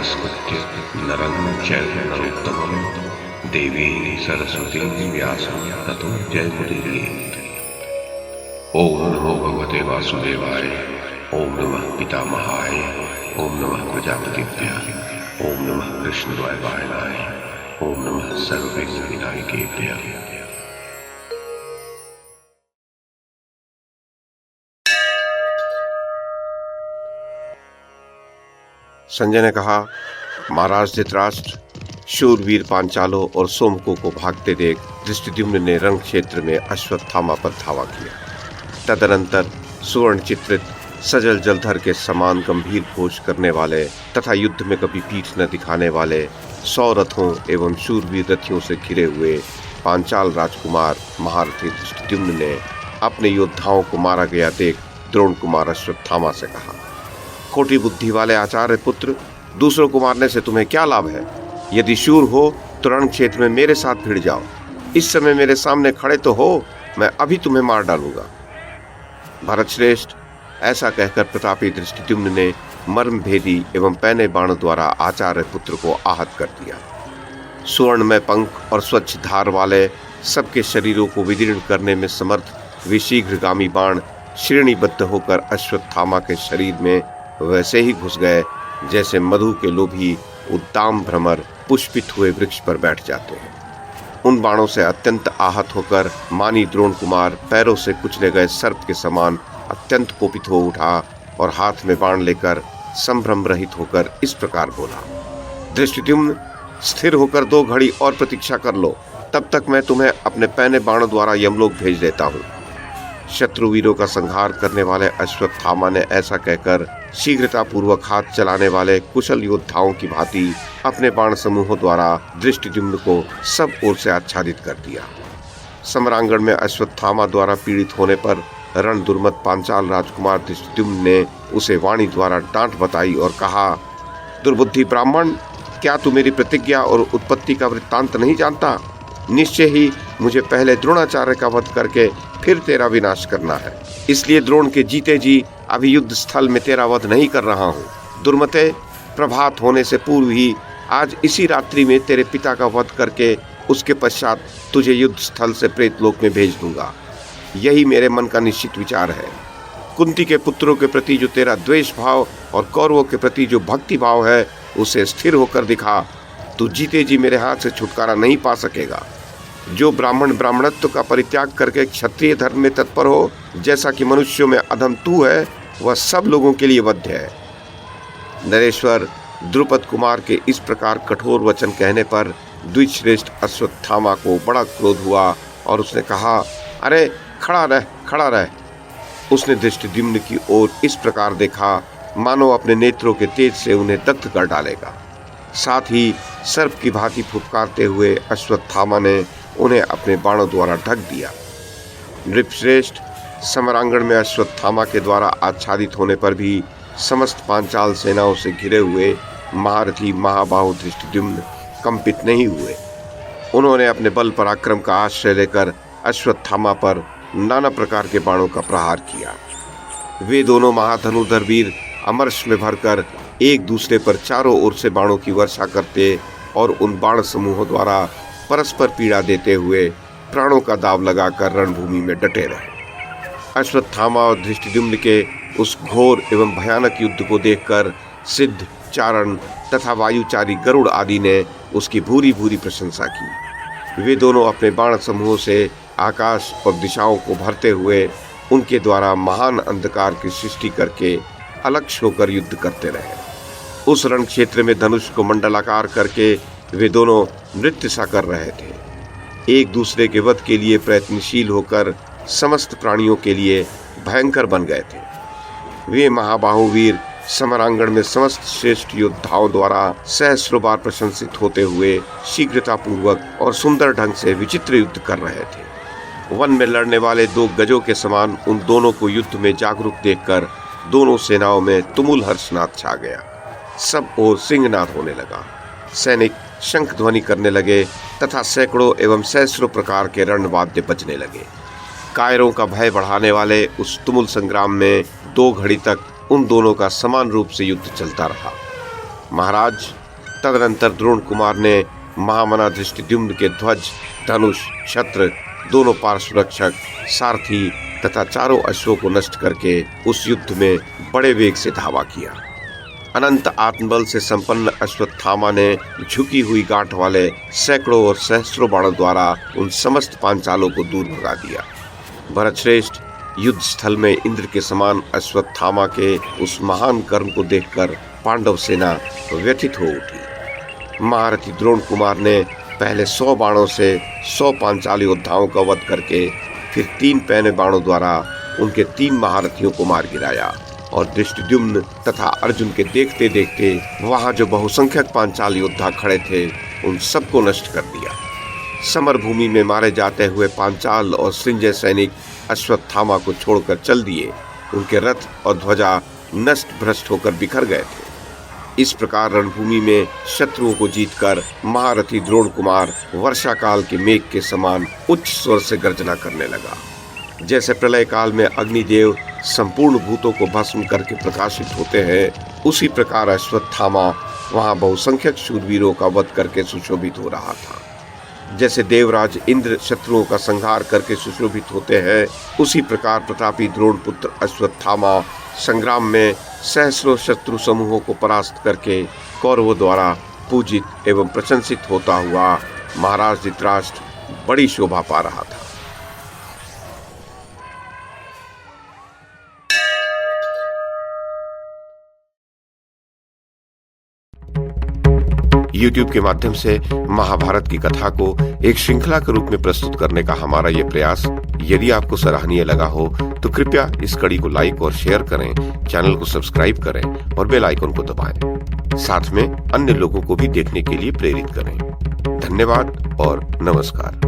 नमस्कृत्य नरं चैव नरोत्तमं देवीं सरस्वतीं व्यासं ततो जयमुदीरयेत्। ओम नमो भगवते वासुदेवाय, ओम नमः पितामहाय, ओम नमः प्रजापतिभ्यः, ओम नमः कृष्णद्वैपायनाय, ओम नमः सर्वविघ्नविनायकेभ्यः। संजय ने कहा, महाराज धृतराष्ट्र, शूरवीर पांचालों और सोमकों को भागते देख धृष्टद्युम्न ने रण क्षेत्र में अश्वत्थामा पर धावा किया। तदनंतर सुवर्ण चित्रित सजल जलधर के समान गंभीर घोष करने वाले तथा युद्ध में कभी पीठ न दिखाने वाले 100 रथों एवं शूरवीर रथियों से घिरे हुए पांचाल राजकुमार महारथी धृष्टद्युम्न ने अपने योद्धाओं को मारा गया देख द्रोण कुमार अश्वत्थामा से कहा, खोटी बुद्धि वाले आचार्य पुत्र, दूसरों को मारने से तुम्हें क्या लाभ है? यदि शूर हो तो रण क्षेत्र में मेरे साथ भिड़ जाओ। इस समय मेरे सामने खड़े तो हो, मैं अभी तुम्हें मार डालूंगा। भरत श्रेष्ठ, ऐसा कहकर प्रतापी धृष्टद्युम्न ने मर्मभेदी एवं पैने बाणों द्वारा आचार्य पुत्र को आहत कर दिया। सुवर्णमय पंख और स्वच्छ धार वाले सबके शरीरों को विदीर्ण करने में समर्थ वे शीघ्रगामी बाण श्रेणीबद्ध होकर अश्वत्थामा के शरीर में वैसे ही घुस गए जैसे मधु के लोभी उद्दाम भ्रमर पुष्पित हुए वृक्ष पर बैठ जाते हैं। उन बाणों से अत्यंत आहत होकर मानी द्रोण कुमार पैरों से कुचले गए सर्प के समान अत्यंत कोपित हो उठा और हाथ में बाण लेकर संभ्रम रहित होकर इस प्रकार बोला, धृष्टद्युम्न, स्थिर होकर 2 घड़ी और प्रतीक्षा कर लो, तब तक मैं तुम्हें अपने पैने बाणों द्वारा यमलोक भेज देता हूँ। शत्रुवीरों का संहार करने वाले अश्वत्थामा ने ऐसा कहकर शीघ्रता पूर्वक हाथ चलाने वाले कुशल योद्धाओं की भांति अपने बाण समूहों द्वारा धृष्टद्युम्न को सब ओर से आच्छादित कर दिया। समरांगण में अश्वत्थामा द्वारा पीड़ित होने पर रण दुर्मत पांचाल राजकुमार धृष्टद्युम्न ने उसे वाणी द्वारा डांट बताई और कहा, दुर्बुद्धि ब्राह्मण, क्या तू मेरी प्रतिज्ञा और उत्पत्ति का वृत्तांत नहीं जानता? निश्चय ही मुझे पहले द्रोणाचार्य का वध करके फिर तेरा विनाश करना है। इसलिए द्रोण के जीते जी अभी युद्ध स्थल में तेरा वध नहीं कर रहा हूँ। दुर्मते, प्रभात होने से पूर्व ही आज इसी रात्रि में तेरे पिता का वध करके उसके पश्चात तुझे युद्ध स्थल से प्रेतलोक में भेज दूंगा। यही मेरे मन का निश्चित विचार है। कुंती के पुत्रों के प्रति जो तेरा द्वेष भाव और कौरवों के प्रति जो भक्ति भाव है, उसे स्थिर होकर दिखा। तू जीते जी मेरे हाथ से छुटकारा नहीं पा सकेगा। जो ब्राह्मण ब्राह्मणत्व का परित्याग करके क्षत्रिय धर्म में तत्पर हो, जैसा कि मनुष्यों में अधम तू है, वह सब लोगों के लिए वध्य है। नरेश्वर, द्रुपद कुमार के इस प्रकार कठोर वचन कहने पर द्विजश्रेष्ठ अश्वत्थामा को बड़ा क्रोध हुआ और उसने कहा, अरे खड़ा रह, खड़ा रह। उसने धृष्टद्युम्न की ओर इस प्रकार देखा मानो अपने नेत्रों के तेज से उन्हें दग्ध कर डालेगा। साथ ही सर्प की भांति फुफकारते हुए अश्वत्थामा ने उन्हें अपने बाणों द्वारा ढक दिया। नृपश्रेष्ठ, समरांगण में अश्वत्थामा के द्वारा आच्छादित होने पर भी समस्त पांचाल सेनाओं से घिरे हुए महारथी महाबाहु धृष्टद्युम्न कंपित नहीं हुए। उन्होंने अपने बल पराक्रम का आश्रय लेकर अश्वत्थामा पर नाना प्रकार के बाणों का प्रहार किया। वे दोनों महाधनुर्धर वीर अमर्ष में भरकर एक दूसरे पर चारों ओर से बाणों की वर्षा करते और उन बाण समूहों द्वारा परस्पर पीड़ा देते हुए प्राणों का दाव लगाकर रणभूमि में डटे रहे। अश्वत्थामा और धृष्टद्युम्न के उस घोर एवं भयानक युद्ध को देखकर सिद्ध, चारण तथा वायुचारी गरुड़ आदि ने उसकी भूरी भूरी प्रशंसा की। वे दोनों अपने बाण समूहों से आकाश और दिशाओं को भरते हुए उनके द्वारा महान अंधकार की सृष्टि करके अलक्ष्य होकर युद्ध करते रहे। उस रण क्षेत्र में धनुष को मंडलाकार करके वे दोनों नृत्य सा कर रहे थे। एक दूसरे के वध के लिए प्रयत्नशील होकर समस्त प्राणियों के लिए भयंकर बन गए थे। वे महाबाहु वीर समरांगण में समस्त श्रेष्ठ योद्धाओं द्वारा सहस्रों बार प्रशंसित होते हुए शीघ्रता पूर्वक और सुंदर ढंग से विचित्र युद्ध कर रहे थे। वन में लड़ने वाले 2 गजों के समान उन दोनों को युद्ध में जागरूक देखकर दोनों सेनाओं में तुमुल हर्षनाद छा गया। सब ओर सिंहनाद होने लगा। सैनिक शंख ध्वनि करने लगे तथा सैकड़ों एवं सहस्रों प्रकार के रणवाद्य बजने लगे। कायरों का भय बढ़ाने वाले उस तुमुल संग्राम में 2 घड़ी तक उन दोनों का समान रूप से युद्ध चलता रहा। महाराज, तदनंतर द्रोण कुमार ने महामना धृष्टद्युम्न के ध्वज, धनुष, छत्र, दोनों पार्श्व रक्षक, सारथी तथा चारों अश्वों को नष्ट करके उस युद्ध में बड़े वेग से धावा किया। अनंत आत्मबल से संपन्न अश्वत्थामा ने झुकी हुई गांठ वाले सैकड़ों और सहस्त्रों बाणों द्वारा उन समस्त पांचालों को दूर भगा दिया। भरतश्रेष्ठ, युद्ध स्थल में इंद्र के समान अश्वत्थामा के उस महान कर्म को देखकर पांडव सेना व्यथित हो उठी। महारथी द्रोण कुमार ने पहले 100 बाणों से 100 पांचाली योद्धाओं का वध करके फिर 3 पैने बाणों द्वारा उनके 3 महारथियों को मार गिराया और धृष्टद्युम्न तथा अर्जुन के देखते देखते वहां जो बहुसंख्यक पांचाल योद्धा खड़े थे उन सबको नष्ट कर दिया। समर भूमि में मारे जाते हुए पांचाल और संजय सैनिक अश्वत्थामा को छोड़कर चल दिए। उनके रथ और ध्वजा नष्ट भ्रष्ट होकर बिखर गए थे। इस प्रकार रणभूमि में शत्रुओं को जीतकर महारथी द्रोण कुमार वर्षा काल के मेघ के समान उच्च स्वर से गर्जना करने लगा। जैसे प्रलय काल में अग्निदेव संपूर्ण भूतों को भस्म करके प्रकाशित होते हैं, उसी प्रकार अश्वत्थामा वहां बहुसंख्यक शूरवीरों का वध करके सुशोभित हो रहा था। जैसे देवराज इंद्र शत्रुओं का संहार करके सुशोभित होते हैं, उसी प्रकार प्रतापी द्रोण पुत्र अश्वत्थामा संग्राम में सहस्रों शत्रु समूहों को परास्त करके कौरवों द्वारा पूजित एवं प्रशंसित होता हुआ महाराज धृतराष्ट्र बड़ी शोभा पा रहा था। YouTube के माध्यम से महाभारत की कथा को एक श्रृंखला के रूप में प्रस्तुत करने का हमारा ये प्रयास यदि आपको सराहनीय लगा हो तो कृपया इस कड़ी को लाइक और शेयर करें, चैनल को सब्सक्राइब करें और बेल आइकन को दबाएं। साथ में अन्य लोगों को भी देखने के लिए प्रेरित करें। धन्यवाद और नमस्कार।